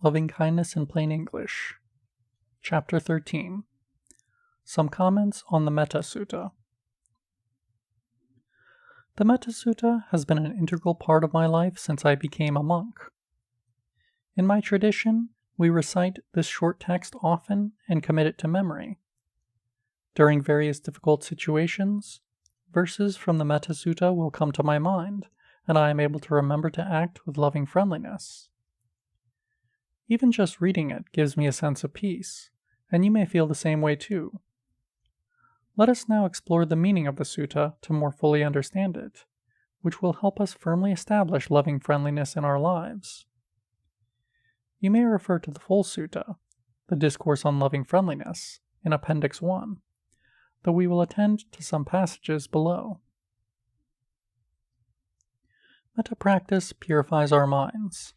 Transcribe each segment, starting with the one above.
Loving Kindness in Plain English. Chapter 13. Some comments on the Metta Sutta. The Metta Sutta has been an integral part of my life since I became a monk. In my tradition, we recite this short text often and commit it to memory. During various difficult situations, verses from the Metta Sutta will come to my mind, and I am able to remember to act with loving friendliness. Even just reading it gives me a sense of peace, and you may feel the same way too. Let us now explore the meaning of the sutta to more fully understand it, which will help us firmly establish loving friendliness in our lives. You may refer to the full sutta, the Discourse on Loving Friendliness, in Appendix 1, though we will attend to some passages below. Metta practice purifies our minds.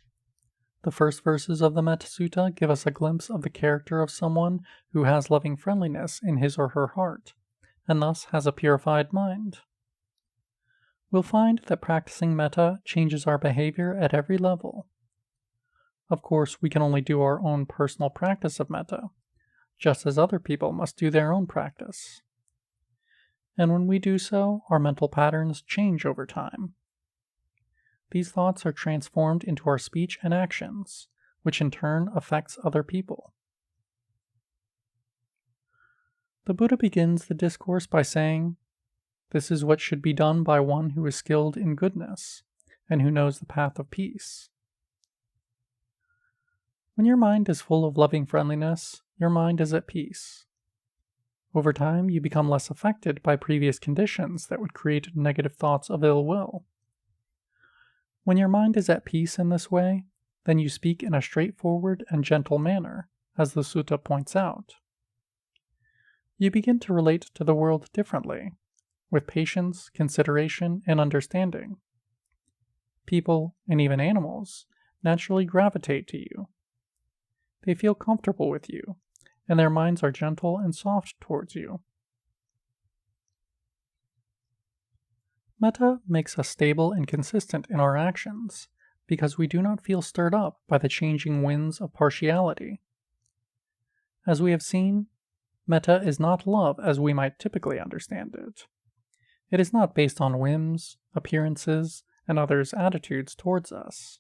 The first verses of the Metta Sutta give us a glimpse of the character of someone who has loving friendliness in his or her heart, and thus has a purified mind. We'll find that practicing metta changes our behavior at every level. Of course, we can only do our own personal practice of metta, just as other people must do their own practice. And when we do so, our mental patterns change over time. These thoughts are transformed into our speech and actions, which in turn affects other people. The Buddha begins the discourse by saying, "This is what should be done by one who is skilled in goodness, and who knows the path of peace." When your mind is full of loving friendliness, your mind is at peace. Over time, you become less affected by previous conditions that would create negative thoughts of ill will. When your mind is at peace in this way, then you speak in a straightforward and gentle manner, as the sutta points out. You begin to relate to the world differently, with patience, consideration, and understanding. People, and even animals, naturally gravitate to you. They feel comfortable with you, and their minds are gentle and soft towards you. Metta makes us stable and consistent in our actions, because we do not feel stirred up by the changing winds of partiality. As we have seen, metta is not love as we might typically understand it. It is not based on whims, appearances, and others' attitudes towards us.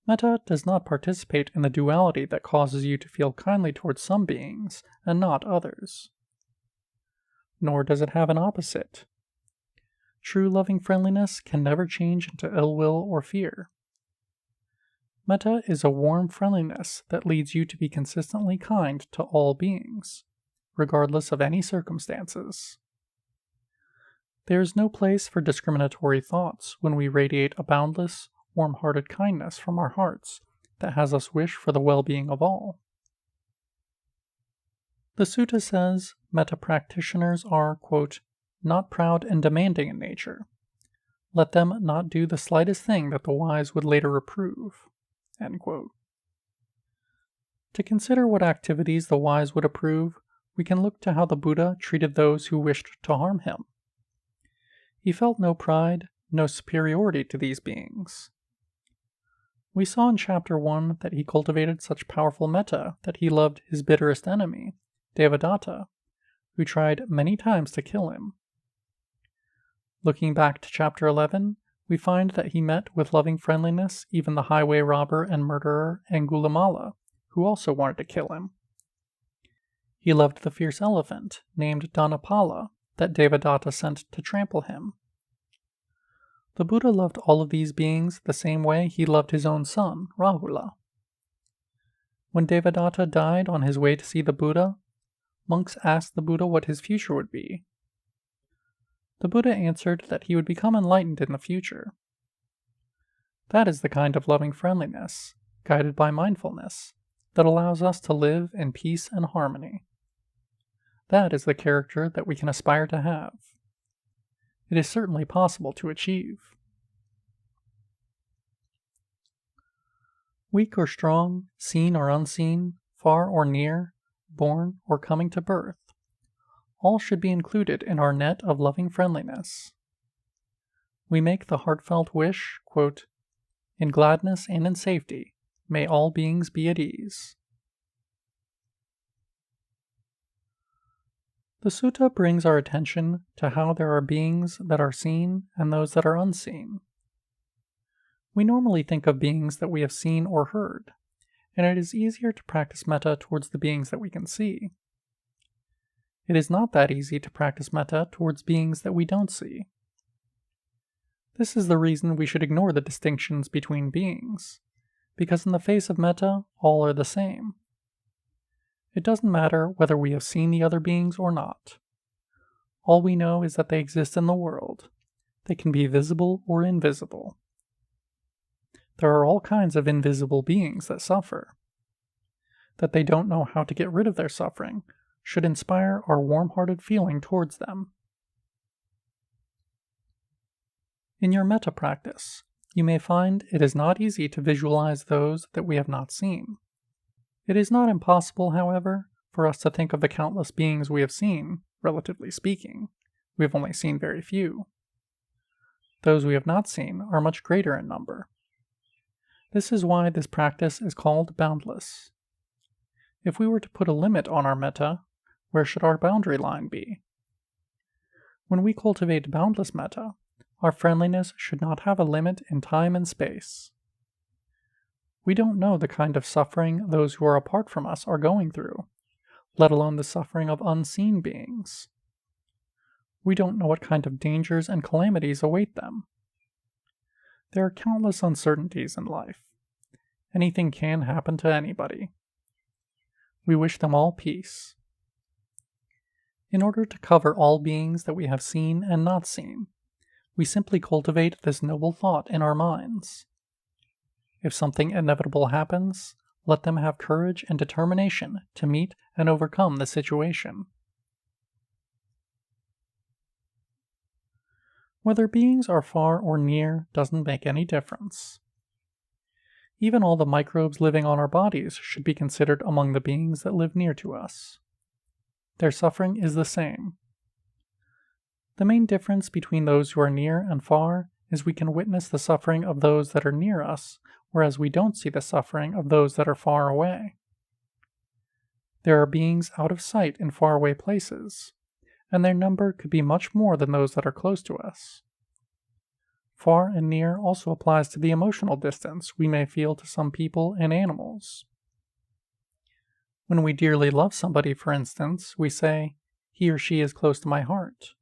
Metta does not participate in the duality that causes you to feel kindly towards some beings and not others. Nor does it have an opposite. True loving friendliness can never change into ill will or fear. Metta is a warm friendliness that leads you to be consistently kind to all beings, regardless of any circumstances. There is no place for discriminatory thoughts when we radiate a boundless, warm-hearted kindness from our hearts that has us wish for the well-being of all. The sutta says metta practitioners are, quote, not proud and demanding in nature. Let them not do the slightest thing that the wise would later approve. End quote. To consider what activities the wise would approve, we can look to how the Buddha treated those who wished to harm him. He felt no pride, no superiority to these beings. We saw in Chapter 1 that he cultivated such powerful metta that he loved his bitterest enemy, Devadatta, who tried many times to kill him. Looking back to Chapter 11, we find that he met with loving friendliness even the highway robber and murderer Angulimala, who also wanted to kill him. He loved the fierce elephant, named Dhanapala, that Devadatta sent to trample him. The Buddha loved all of these beings the same way he loved his own son, Rahula. When Devadatta died on his way to see the Buddha, monks asked the Buddha what his future would be. The Buddha answered that he would become enlightened in the future. That is the kind of loving friendliness, guided by mindfulness, that allows us to live in peace and harmony. That is the character that we can aspire to have. It is certainly possible to achieve. Weak or strong, seen or unseen, far or near, born or coming to birth, all should be included in our net of loving friendliness. We make the heartfelt wish, quote, in gladness and in safety, May all beings be at ease. The sutta brings our attention to how there are beings that are seen and those that are unseen. We normally think of beings that we have seen or heard, and it is easier to practice metta towards the beings that we can see. It is not that easy to practice metta towards beings that we don't see. This is the reason we should ignore the distinctions between beings, because in the face of metta, all are the same. It doesn't matter whether we have seen the other beings or not. All we know is that they exist in the world. They can be visible or invisible. There are all kinds of invisible beings that suffer. That they don't know how to get rid of their suffering should inspire our warm-hearted feeling towards them. In your metta practice, you may find it is not easy to visualize those that we have not seen. It is not impossible, however, for us to think of the countless beings we have seen, relatively speaking. We have only seen very few. Those we have not seen are much greater in number. This is why this practice is called boundless. If we were to put a limit on our metta, where should our boundary line be? When we cultivate boundless metta, our friendliness should not have a limit in time and space. We don't know the kind of suffering those who are apart from us are going through, let alone the suffering of unseen beings. We don't know what kind of dangers and calamities await them. There are countless uncertainties in life. Anything can happen to anybody. We wish them all peace. In order to cover all beings that we have seen and not seen, we simply cultivate this noble thought in our minds. If something inevitable happens, let them have courage and determination to meet and overcome the situation. Whether beings are far or near doesn't make any difference. Even all the microbes living on our bodies should be considered among the beings that live near to us. Their suffering is the same. The main difference between those who are near and far is we can witness the suffering of those that are near us, whereas we don't see the suffering of those that are far away. There are beings out of sight in faraway places, and their number could be much more than those that are close to us. Far and near also applies to the emotional distance we may feel to some people and animals. When we dearly love somebody, for instance, we say, "He or she is close to my heart."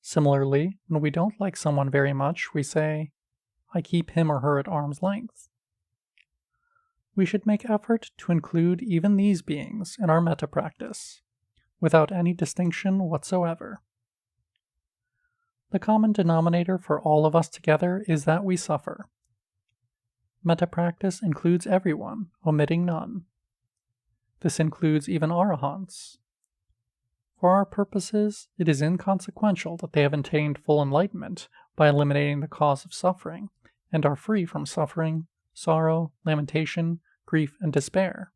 Similarly, when we don't like someone very much, we say, "I keep him or her at arm's length." We should make effort to include even these beings in our metta practice, without any distinction whatsoever. The common denominator for all of us together is that we suffer. Metta practice includes everyone, omitting none. This includes even arahants. For our purposes, it is inconsequential that they have attained full enlightenment by eliminating the cause of suffering, and are free from suffering, sorrow, lamentation, grief, and despair.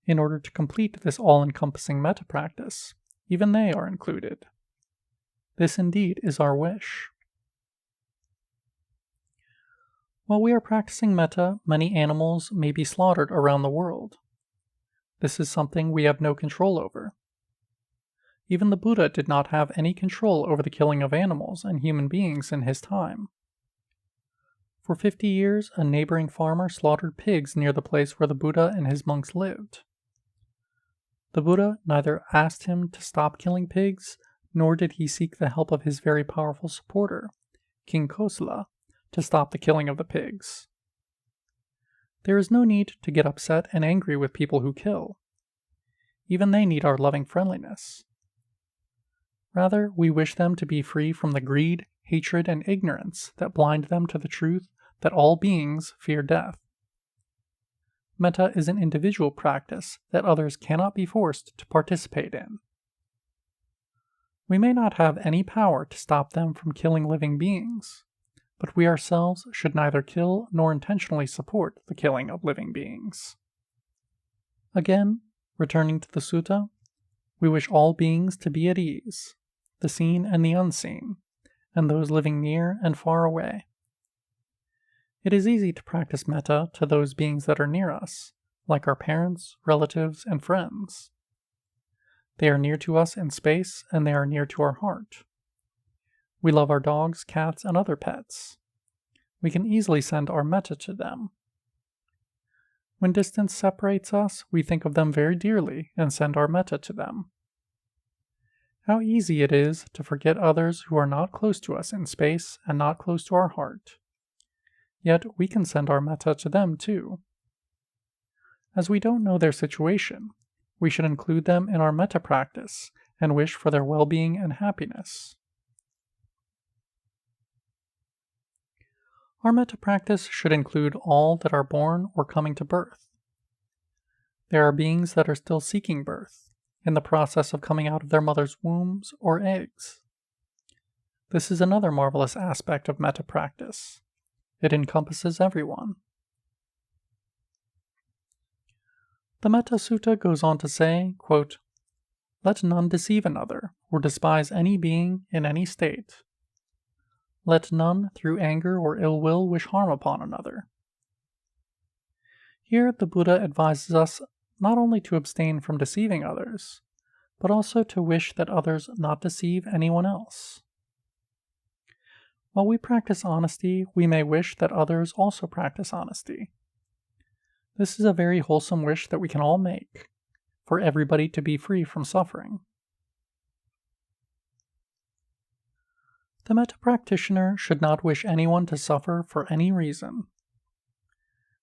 In order to complete this all-encompassing metta practice, even they are included. This indeed is our wish. While we are practicing metta, many animals may be slaughtered around the world. This is something we have no control over. Even the Buddha did not have any control over the killing of animals and human beings in his time. For 50 years, a neighboring farmer slaughtered pigs near the place where the Buddha and his monks lived. The Buddha neither asked him to stop killing pigs, nor did he seek the help of his very powerful supporter, King Kosala, to stop the killing of the pigs. There is no need to get upset and angry with people who kill. Even they need our loving friendliness. Rather, we wish them to be free from the greed, hatred, and ignorance that blind them to the truth that all beings fear death. Metta is an individual practice that others cannot be forced to participate in. We may not have any power to stop them from killing living beings, but we ourselves should neither kill nor intentionally support the killing of living beings. Again, returning to the sutta, we wish all beings to be at ease, the seen and the unseen, and those living near and far away. It is easy to practice metta to those beings that are near us, like our parents, relatives, and friends. They are near to us in space, and they are near to our heart. We love our dogs, cats, and other pets. We can easily send our metta to them. When distance separates us, we think of them very dearly and send our metta to them. How easy it is to forget others who are not close to us in space and not close to our heart. Yet we can send our metta to them too. As we don't know their situation, we should include them in our metta practice and wish for their well-being and happiness. Our metta practice should include all that are born or coming to birth. There are beings that are still seeking birth, in the process of coming out of their mother's wombs or eggs. This is another marvelous aspect of metta practice. It encompasses everyone. The Metta Sutta goes on to say, quote, "Let none deceive another or despise any being in any state. Let none through anger or ill will wish harm upon another." Here the Buddha advises us not only to abstain from deceiving others, but also to wish that others not deceive anyone else. While we practice honesty, we may wish that others also practice honesty. This is a very wholesome wish that we can all make, for everybody to be free from suffering. The metta practitioner should not wish anyone to suffer for any reason.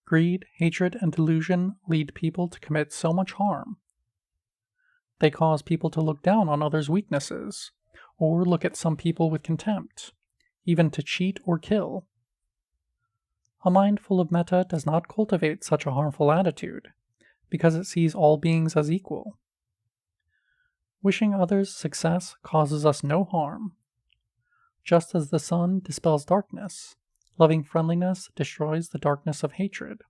Greed, hatred, and delusion lead people to commit so much harm. They cause people to look down on others' weaknesses, or look at some people with contempt, even to cheat or kill. A mind full of metta does not cultivate such a harmful attitude, because it sees all beings as equal. Wishing others success causes us no harm. Just as the sun dispels darkness, loving friendliness destroys the darkness of hatred.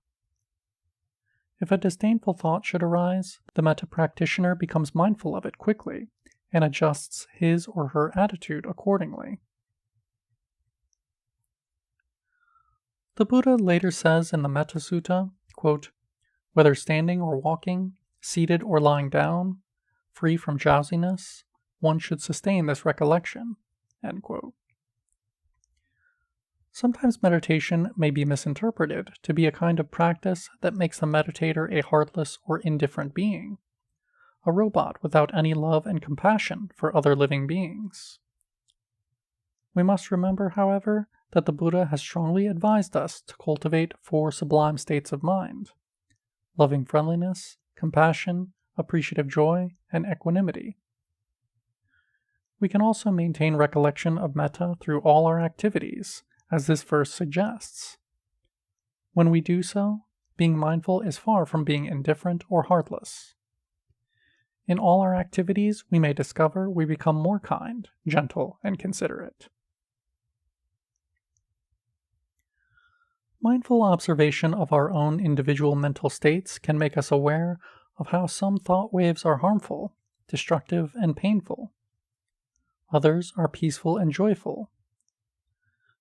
If a disdainful thought should arise, the metta practitioner becomes mindful of it quickly and adjusts his or her attitude accordingly. The Buddha later says in the Metta Sutta, quote, "Whether standing or walking, seated or lying down, free from drowsiness, one should sustain this recollection." End quote. Sometimes meditation may be misinterpreted to be a kind of practice that makes the meditator a heartless or indifferent being, a robot without any love and compassion for other living beings. We must remember, however, that the Buddha has strongly advised us to cultivate 4 sublime states of mind: loving friendliness, compassion, appreciative joy, and equanimity. We can also maintain recollection of metta through all our activities, as this verse suggests. When we do so, being mindful is far from being indifferent or heartless. In all our activities, we may discover we become more kind, gentle, and considerate. Mindful observation of our own individual mental states can make us aware of how some thought waves are harmful, destructive, and painful. Others are peaceful and joyful.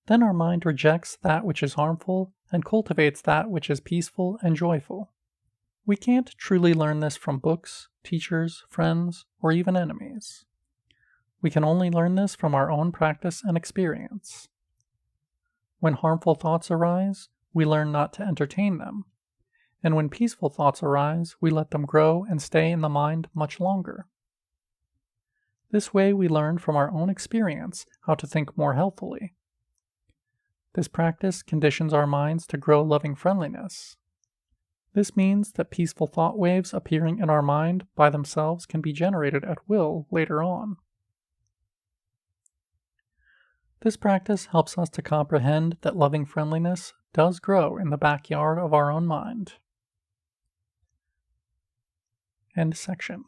Then our mind rejects that which is harmful and cultivates that which is peaceful and joyful. We can't truly learn this from books, teachers, friends, or even enemies. We can only learn this from our own practice and experience. When harmful thoughts arise, we learn not to entertain them, and when peaceful thoughts arise, we let them grow and stay in the mind much longer. This way we learn from our own experience how to think more healthily. This practice conditions our minds to grow loving friendliness. This means that peaceful thought waves appearing in our mind by themselves can be generated at will later on. This practice helps us to comprehend that loving friendliness does grow in the backyard of our own mind. End section.